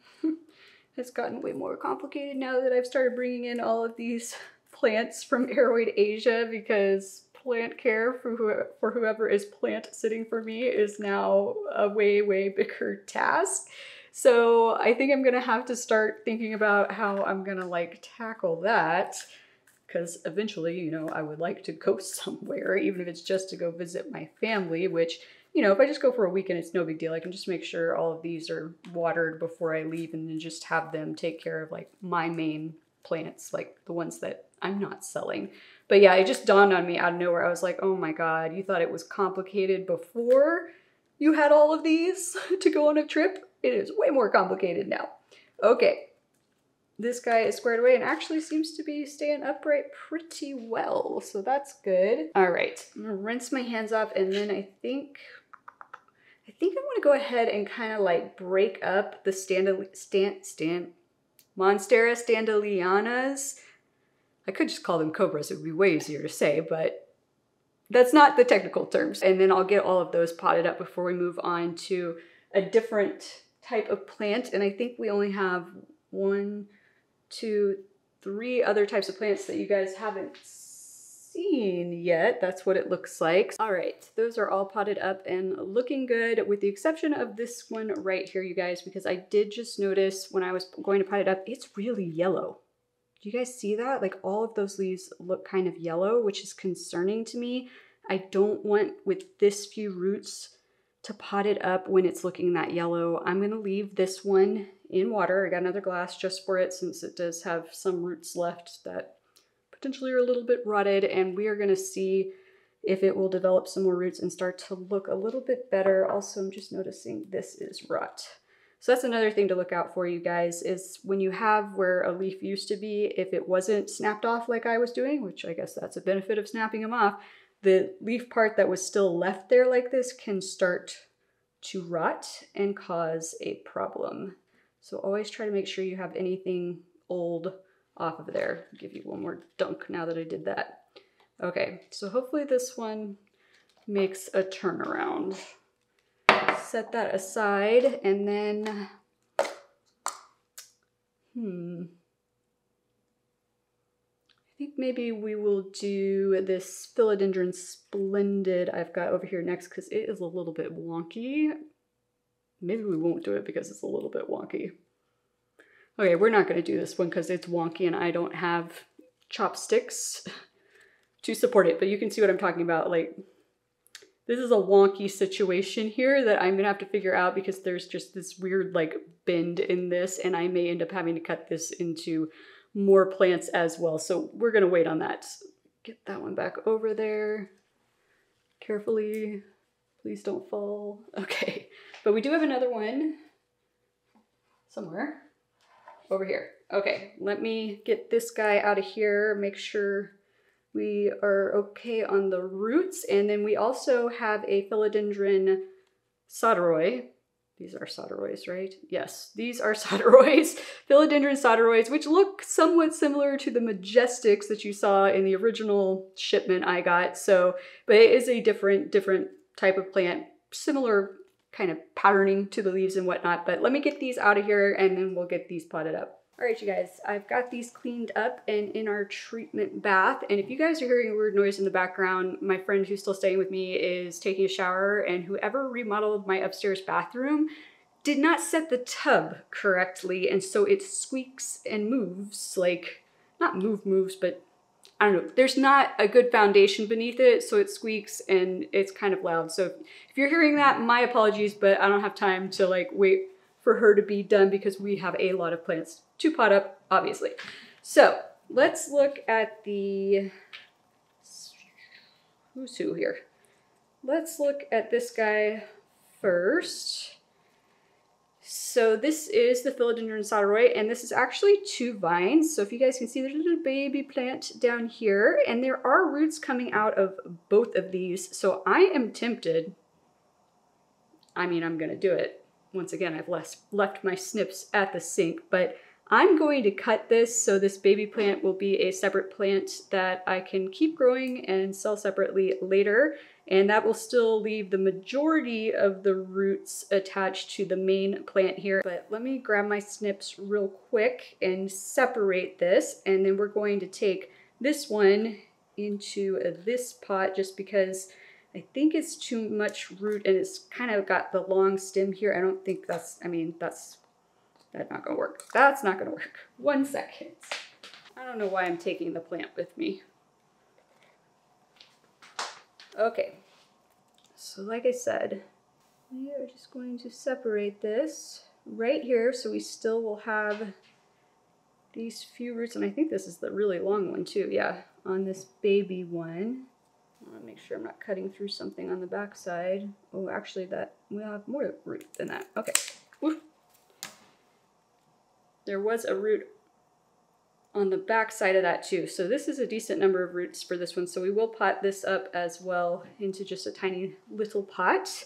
has gotten way more complicated now that I've started bringing in all of these plants from Aroid Asia, because plant care for whoever is plant sitting for me is now a way, way bigger task. So I think I'm gonna have to start thinking about how I'm gonna like tackle that. Because eventually, you know, I would like to go somewhere, even if it's just to go visit my family, which, you know, if I just go for a weekend, it's no big deal. I can just make sure all of these are watered before I leave and then just have them take care of like my main plants, like the ones that I'm not selling. But yeah, it just dawned on me out of nowhere. I was like, oh my God, you thought it was complicated before you had all of these to go on a trip? It is way more complicated now. Okay. This guy is squared away and actually seems to be staying upright pretty well, so that's good. All right, I'm gonna rinse my hands off, and then I think I'm gonna go ahead and kind of like break up the Monstera standelianas. I could just call them cobras, it would be way easier to say, but that's not the technical terms. And then I'll get all of those potted up before we move on to a different type of plant. And I think we only have 1, 2, 3 other types of plants that you guys haven't seen yet. That's what it looks like. All right, those are all potted up and looking good, with the exception of this one right here, you guys, because I did just notice when I was going to pot it up, it's really yellow. Do you guys see that? Like all of those leaves look kind of yellow, which is concerning to me. I don't want, with this few roots, to pot it up when it's looking that yellow. I'm gonna leave this one in water. I got another glass just for it since it does have some roots left that potentially are a little bit rotted, and we are gonna see if it will develop some more roots and start to look a little bit better. Also, I'm just noticing this is rot. So that's another thing to look out for, you guys, is when you have where a leaf used to be, if it wasn't snapped off like I was doing, which I guess that's a benefit of snapping them off, the leaf part that was still left there like this can start to rot and cause a problem. So always try to make sure you have anything old off of there. I'll give you one more dunk now that I did that. Okay, so hopefully this one makes a turnaround. Set that aside, and then, I think maybe we will do this Philodendron Splendid I've got over here next, because it is a little bit wonky. Maybe we won't do it because it's a little bit wonky. Okay, we're not going to do this one because it's wonky and I don't have chopsticks to support it, but you can see what I'm talking about. Like, this is a wonky situation here that I'm going to have to figure out because there's just this weird like bend in this, and I may end up having to cut this into more plants as well. So we're going to wait on that. Get that one back over there carefully. Please don't fall. Okay, but we do have another one somewhere over here. Okay, let me get this guy out of here, make sure we are okay on the roots. And then we also have a Philodendron Soderoy. These are Soderoys, right? Yes, these are Soderoys, Philodendron Soderoys, which look somewhat similar to the Majestics that you saw in the original shipment I got. So, but it is a different type of plant, similar kind of patterning to the leaves and whatnot. But let me get these out of here and then we'll get these potted up. All right, you guys, I've got these cleaned up and in our treatment bath. And if you guys are hearing a weird noise in the background, my friend who's still staying with me is taking a shower, and whoever remodeled my upstairs bathroom did not set the tub correctly. And so it squeaks and moves, like, not moves, but I don't know. There's not a good foundation beneath it, so it squeaks and it's kind of loud. So if you're hearing that, my apologies, but I don't have time to like wait for her to be done because we have a lot of plants to pot up, obviously. So let's look at the, who's who here? let's look at this guy first. So this is the Philodendron Sauteroy, and this is actually 2 vines. So if you guys can see, there's a little baby plant down here, and there are roots coming out of both of these. So I am tempted. I mean, I'm gonna do it. Once again, I've left my snips at the sink, but I'm going to cut this so this baby plant will be a separate plant that I can keep growing and sell separately later. And that will still leave the majority of the roots attached to the main plant here. But let me grab my snips real quick and separate this. And then we're going to take this one into this pot just because I think it's too much root and it's kind of got the long stem here. I don't think that's, I mean, that's not gonna work. That's not gonna work. 1 second. I don't know why I'm taking the plant with me. Okay, so like I said, we are just going to separate this right here so we still will have these few roots, and I think this is the really long one too, yeah, on this baby one. I want to make sure I'm not cutting through something on the back side. Oh, actually that, we'll have more root than that. Okay. Oof. There was a root on the back side of that too. So this is a decent number of roots for this one. So we will pot this up as well into just a tiny little pot.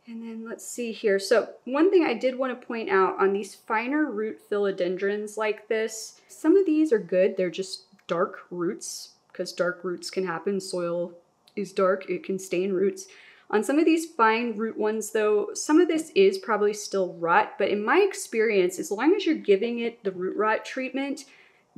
And then let's see here. So one thing I did want to point out on these finer root philodendrons like this, some of these are good. They're just dark roots because dark roots can happen. Soil is dark, it can stain roots. On some of these fine root ones though, some of this is probably still rot, but in my experience, as long as you're giving it the root rot treatment,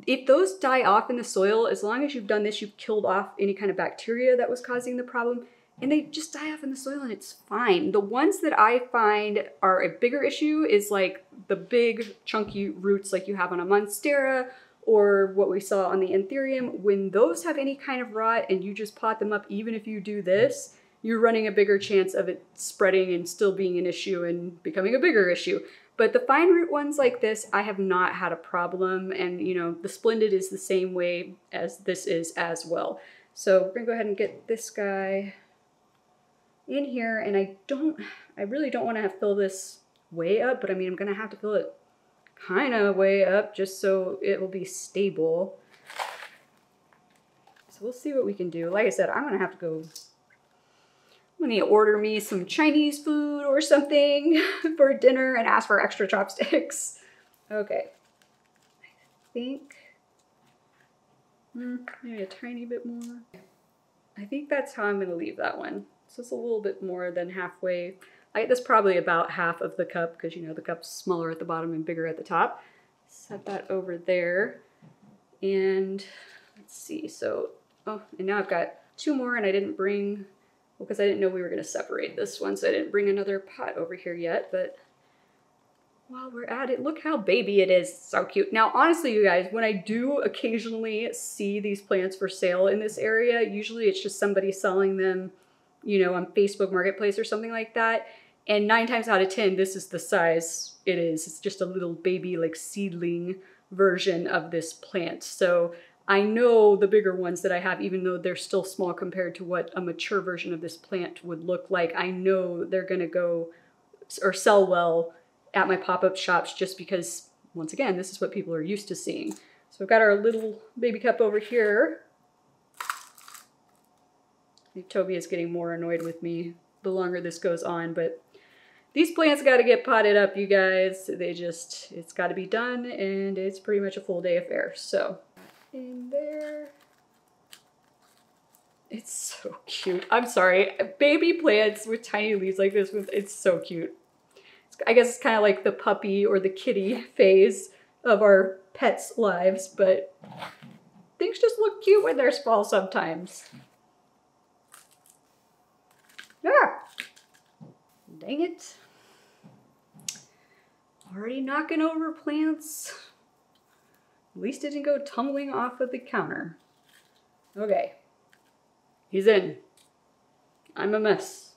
if those die off in the soil, as long as you've done this, you've killed off any kind of bacteria that was causing the problem, and they just die off in the soil and it's fine. The ones that I find are a bigger issue is like the big chunky roots like you have on a monstera or what we saw on the anthurium. When those have any kind of rot and you just pot them up, even if you do this, you're running a bigger chance of it spreading and still being an issue and becoming a bigger issue. But the fine root ones like this, I have not had a problem. And you know, the Splendid is the same way as this is as well. So we're gonna go ahead and get this guy in here. And I really don't wanna fill this way up, but I mean, I'm gonna have to fill it kind of way up just so it will be stable. So we'll see what we can do. Like I said, I'm gonna have to go, I'm gonna order me some Chinese food or something for dinner and ask for extra chopsticks. Okay, I think maybe a tiny bit more. I think that's how I'm gonna leave that one. So it's a little bit more than halfway. That's probably about half of the cup because you know the cup's smaller at the bottom and bigger at the top. Set that over there. And let's see, so, oh, and now I've got 2 more and I didn't bring, well, because I didn't know we were gonna separate this one, so I didn't bring another pot over here yet, but while we're at it, look how baby it is, so cute. Now, honestly, you guys, when I do occasionally see these plants for sale in this area, usually it's just somebody selling them, you know, on Facebook Marketplace or something like that. And 9 times out of 10, this is the size it is. It's just a little baby, like seedling version of this plant. So I know the bigger ones that I have, even though they're still small compared to what a mature version of this plant would look like, I know they're gonna go or sell well at my pop-up shops just because, once again, this is what people are used to seeing. So we've got our little baby cup over here. I think Toby is getting more annoyed with me the longer this goes on, but these plants got to get potted up, you guys. It's got to be done, and it's pretty much a full day affair. So, in there. It's so cute. I'm sorry. Baby plants with tiny leaves like this, it's so cute. I guess it's kind of like the puppy or the kitty phase of our pets' lives, but things just look cute when they're small sometimes. Ah! Dang it. Already knocking over plants. At least it didn't go tumbling off of the counter. Okay. He's in. I'm a mess.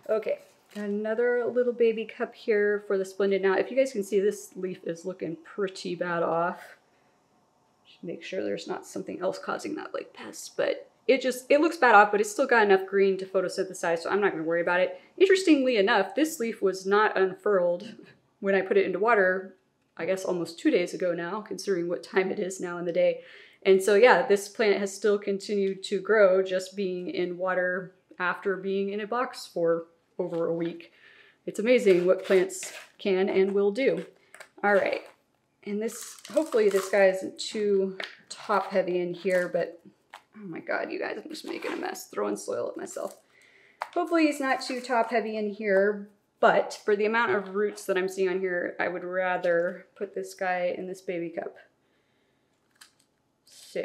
Okay. Got another little baby cup here for the Splendid. Now, if you guys can see, this leaf is looking pretty bad off. Just make sure there's not something else causing that, like pests, but it looks bad off, but it's still got enough green to photosynthesize, so I'm not gonna worry about it. Interestingly enough, this leaf was not unfurled when I put it into water, I guess almost 2 days ago now, considering what time it is now in the day. And so yeah, this plant has still continued to grow, just being in water after being in a box for over a week. It's amazing what plants can and will do. All right, and this, hopefully this guy isn't too top heavy in here, but oh my God, you guys, I'm just making a mess, throwing soil at myself. Hopefully he's not too top heavy in here, but for the amount of roots that I'm seeing on here, I would rather put this guy in this baby cup. So,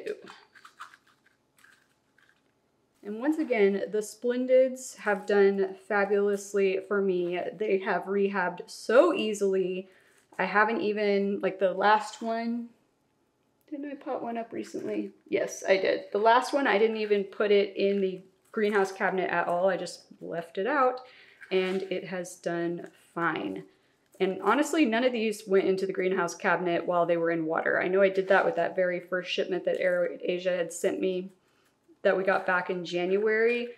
and once again, the Splendids have done fabulously for me. They have rehabbed so easily. I haven't even, like the last one, didn't I pot one up recently? Yes, I did. The last one, I didn't even put it in the greenhouse cabinet at all. I just left it out and it has done fine. And honestly, none of these went into the greenhouse cabinet while they were in water. I know I did that with that very first shipment that Asia had sent me that we got back in January,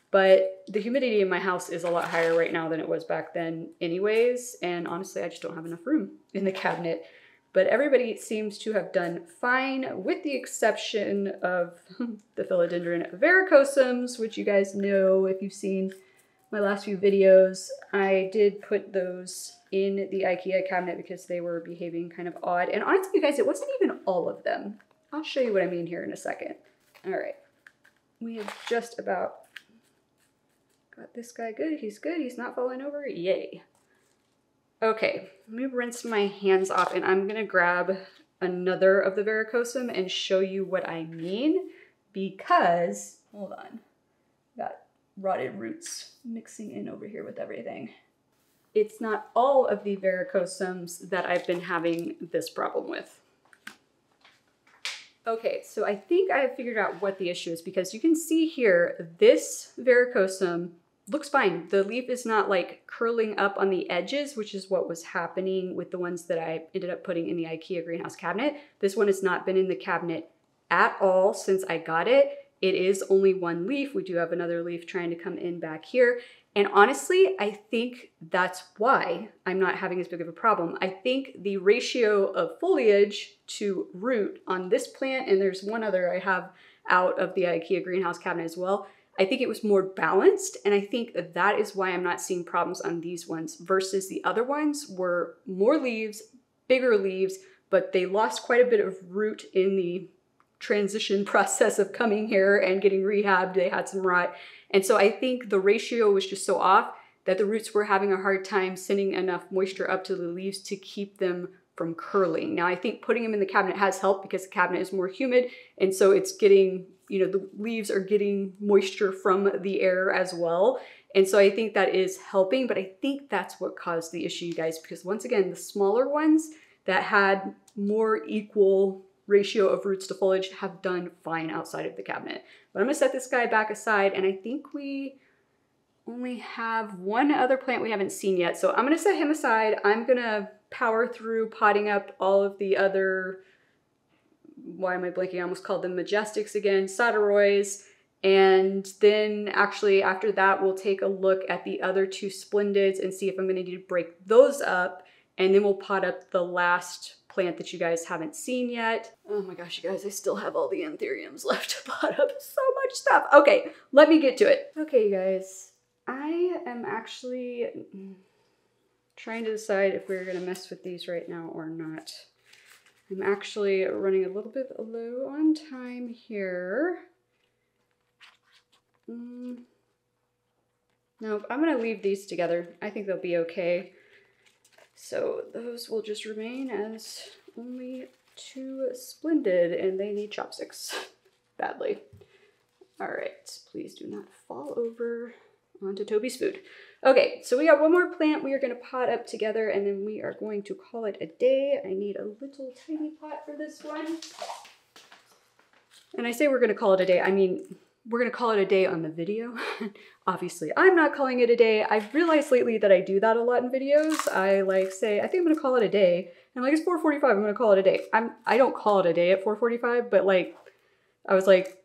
but the humidity in my house is a lot higher right now than it was back then anyways. And honestly, I just don't have enough room in the cabinet. But everybody seems to have done fine, with the exception of the philodendron varicosums, which you guys know if you've seen my last few videos. I did put those in the IKEA cabinet because they were behaving kind of odd. And honestly, you guys, it wasn't even all of them. I'll show you what I mean here in a second. All right, we have just about got this guy good. He's good. He's not falling over. Yay. Okay, let me rinse my hands off and I'm gonna grab another of the varicosum and show you what I mean, because, hold on, got rotted roots mixing in over here with everything. It's not all of the varicosums that I've been having this problem with. Okay, so I think I have figured out what the issue is, because you can see here, this varicosum looks fine. The leaf is not like curling up on the edges, which is what was happening with the ones that I ended up putting in the IKEA greenhouse cabinet. This one has not been in the cabinet at all since I got it. It is only one leaf. We do have another leaf trying to come in back here. And honestly, I think that's why I'm not having as big of a problem. I think the ratio of foliage to root on this plant, and there's one other I have out of the IKEA greenhouse cabinet as well, I think it was more balanced, and I think that is why I'm not seeing problems on these ones versus the other ones were more leaves, bigger leaves, but they lost quite a bit of root in the transition process of coming here and getting rehabbed. They had some rot. And so I think the ratio was just so off that the roots were having a hard time sending enough moisture up to the leaves to keep them from curling. Now I think putting them in the cabinet has helped because the cabinet is more humid, and so it's getting, you know, the leaves are getting moisture from the air as well. And so I think that is helping, but I think that's what caused the issue, you guys, because once again, the smaller ones that had more equal ratio of roots to foliage have done fine outside of the cabinet. But I'm gonna set this guy back aside, and I think we only have one other plant we haven't seen yet. So I'm gonna set him aside. I'm gonna power through potting up all of the other, why am I blanking? I almost called them Majestics again, Soderoys. And then actually after that, we'll take a look at the other two Splendids and see if I'm gonna need to break those up. And then we'll pot up the last plant that you guys haven't seen yet. Oh my gosh, you guys, I still have all the anthuriums left to pot up. So much stuff. Okay, let me get to it. Okay, you guys, I am actually trying to decide if we're gonna mess with these right now or not. I'm actually running a little bit low on time here. No, I'm gonna leave these together. I think they'll be okay. So those will just remain as only two Splendid, and they need chopsticks badly. All right, please do not fall over onto Toby's food. Okay, so we got one more plant we are gonna pot up together, and then we are going to call it a day. I need a little tiny pot for this one. And I say we're gonna call it a day, I mean, we're gonna call it a day on the video. Obviously, I'm not calling it a day. I've realized lately that I do that a lot in videos. I like say, I think I'm gonna call it a day. And like, it's 4:45, I'm gonna call it a day. I don't call it a day at 4:45, but like, I was like,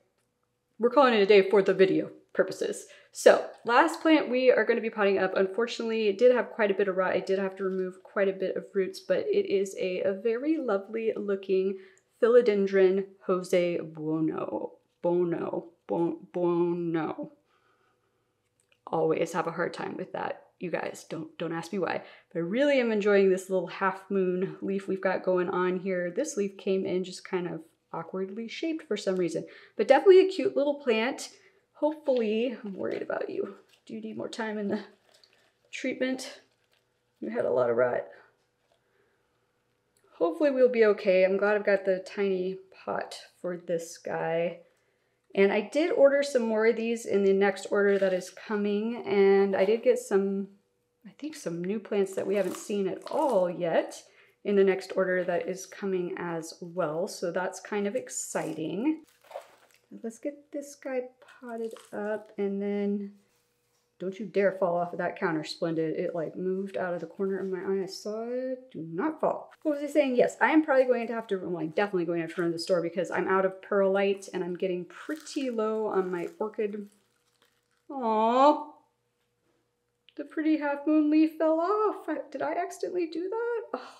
we're calling it a day for the video purposes. So last plant we are going to be potting up. Unfortunately, it did have quite a bit of rot. I did have to remove quite a bit of roots, but it is a very lovely looking philodendron Jose Bono. Always have a hard time with that. You guys, don't ask me why, but I really am enjoying this little half moon leaf we've got going on here. This leaf came in just kind of awkwardly shaped for some reason, but definitely a cute little plant. Hopefully, I'm worried about you. Do you need more time in the treatment? You had a lot of rot. Hopefully we'll be okay. I'm glad I've got the tiny pot for this guy. And I did order some more of these in the next order that is coming, and I did get some, I think some new plants that we haven't seen at all yet in the next order that is coming as well. So that's kind of exciting. Let's get this guy potted up, and then don't you dare fall off of that counter, Splendid. It like moved out of the corner of my eye. I saw it. Do not fall. What was I saying? Yes, I am probably going to have to, well, I'm definitely going to have to run to the store because I'm out of perlite and I'm getting pretty low on my orchid. Aww. The pretty half moon leaf fell off. Did I accidentally do that? Oh.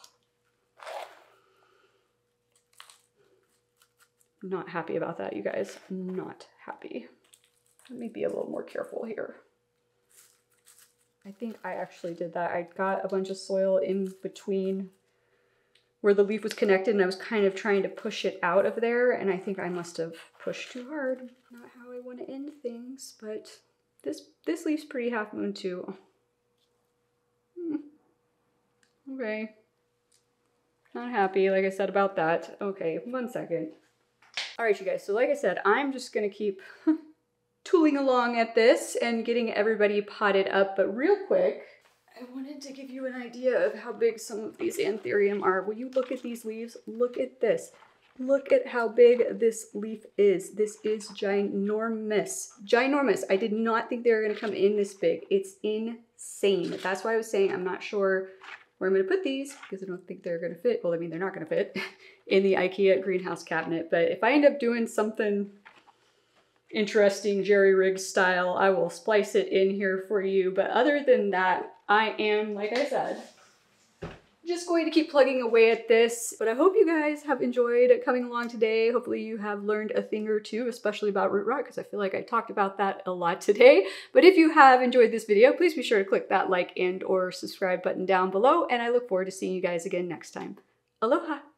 Not happy about that, you guys. Not happy. Let me be a little more careful here. I think I actually did that. I got a bunch of soil in between where the leaf was connected and I was kind of trying to push it out of there, and I think I must have pushed too hard. Not how I want to end things, but this leaf's pretty half moon too. Okay. Not happy, like I said about that. Okay, 1 second. All right, you guys, so like I said, I'm just gonna keep tooling along at this and getting everybody potted up, but real quick, I wanted to give you an idea of how big some of these anthurium are. Will you look at these leaves? Look at this. Look at how big this leaf is. This is ginormous. Ginormous. I did not think they were gonna come in this big. It's insane. That's why I was saying I'm not sure where I'm gonna put these because I don't think they're gonna fit. Well, I mean, they're not gonna fit in the IKEA greenhouse cabinet, but if I end up doing something interesting jerry-rig style, I will splice it in here for you. But other than that, I am, like I said, just going to keep plugging away at this. But I hope you guys have enjoyed coming along today. Hopefully you have learned a thing or two, especially about root rot, because I feel like I talked about that a lot today. But if you have enjoyed this video, please be sure to click that like and or subscribe button down below, and I look forward to seeing you guys again next time. Aloha!